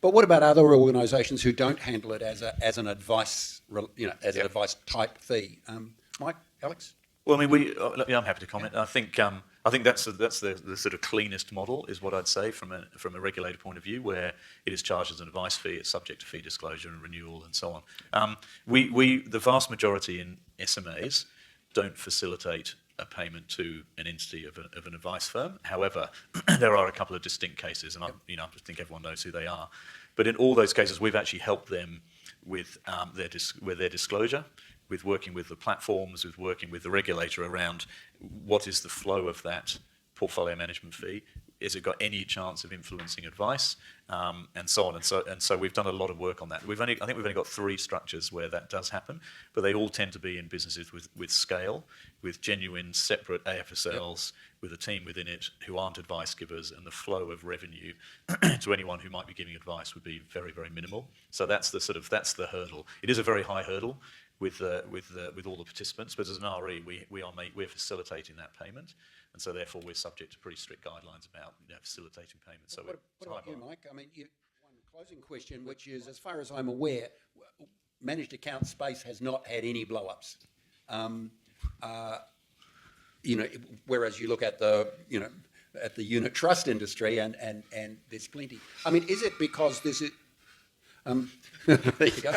But what about other organisations who don't handle it as an advice, as an advice type fee? Mike, Alex? Well, I mean, I'm happy to comment. I think that's the sort of cleanest model, is what I'd say from a regulator point of view, where it is charged as an advice fee, it's subject to fee disclosure and renewal and so on. The vast majority in SMAs don't facilitate a payment to an entity of an advice firm. However, there are a couple of distinct cases, and I think everyone knows who they are. But in all those cases, we've actually helped them with their disclosure, with working with the platforms, with working with the regulator around what is the flow of that portfolio management fee. Has it got any chance of influencing advice, and so on and so we've done a lot of work on that. I think we've only got 3 structures where that does happen, but they all tend to be in businesses with scale, with genuine separate AFSLs, with a team within it who aren't advice givers, and the flow of revenue to anyone who might be giving advice would be very, very minimal. So that's the hurdle. It is a very high hurdle with all the participants, but as an RE, we're facilitating that payment. And so therefore we're subject to pretty strict guidelines about facilitating payments. So what about you, Mike? I mean, one closing question, which is, as far as I'm aware, managed account space has not had any blow-ups. Whereas you look at the unit trust industry, and there's plenty. I mean, is it because this is there you go.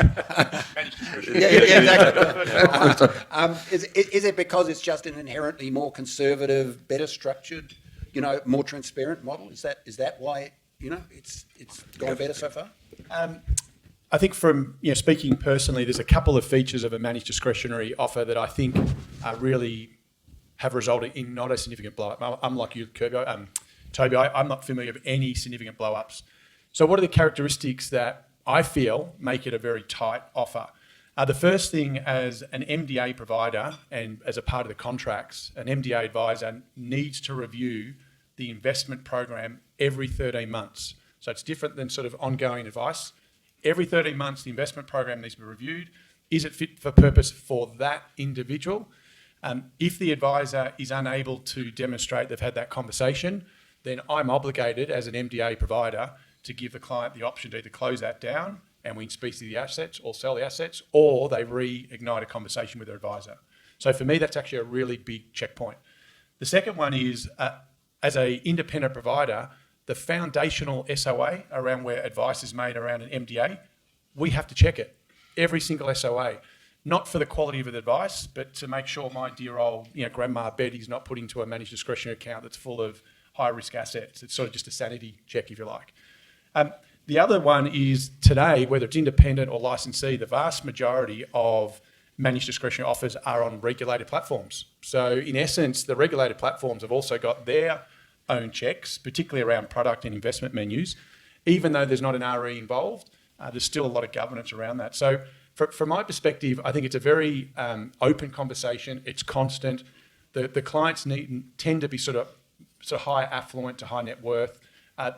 Exactly. Is it because it's just an inherently more conservative, better structured, more transparent model? Is that why it's gone better so far? I think from speaking personally, there's a couple of features of a managed discretionary offer that I think really have resulted in not a significant blow-up. I'm like you, Toby. I'm not familiar with any significant blow-ups. So what are the characteristics that I feel make it a very tight offer? The first thing, as an MDA provider and as a part of the contracts, an MDA advisor needs to review the investment program every 13 months. So it's different than sort of ongoing advice. Every 13 months, the investment program needs to be reviewed. Is it fit for purpose for that individual? If the advisor is unable to demonstrate they've had that conversation, then I'm obligated as an MDA provider to give the client the option to either close that down and we speak to the assets or sell the assets, or they reignite a conversation with their advisor. So for me, that's actually a really big checkpoint. The second one is, as an independent provider, the foundational SOA around where advice is made around an MDA, we have to check it, every single SOA. Not for the quality of the advice, but to make sure my dear old grandma Betty's not put into a managed discretionary account that's full of high-risk assets. It's sort of just a sanity check, if you like. The other one is today, whether it's independent or licensee, the vast majority of managed discretionary offers are on regulated platforms. So in essence, the regulated platforms have also got their own checks, particularly around product and investment menus. Even though there's not an RE involved, there's still a lot of governance around that. So from my perspective, I think it's a very open conversation. It's constant. The clients tend to be sort of high affluent to high net worth.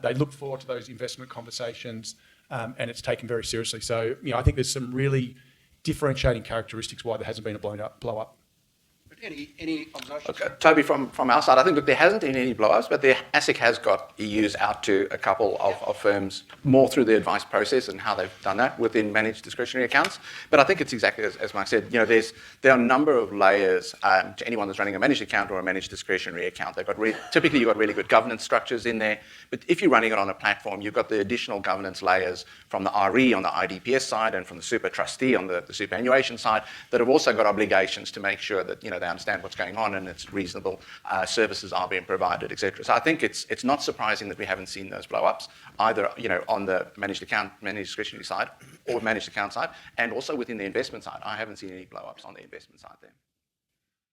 They look forward to those investment conversations, and it's taken very seriously. So, I think there's some really differentiating characteristics why there hasn't been a blow up. Any observations? Okay, Toby, from our side, I think that there hasn't been any blow-ups, but the ASIC has got EUs out to a couple of firms more through the advice process and how they've done that within managed discretionary accounts. But I think it's exactly as Mike said. There are a number of layers to anyone that's running a managed account or a managed discretionary account. Typically you've got really good governance structures in there, but if you're running it on a platform, you've got the additional governance layers from the RE on the IDPS side and from the super trustee on the superannuation side that have also got obligations to make sure that they understand what's going on and it's reasonable services are being provided, etc. So I think it's not surprising that we haven't seen those blow-ups either, on the managed discretionary side or managed account side, and also within the investment side. I haven't seen any blow-ups on the investment side there.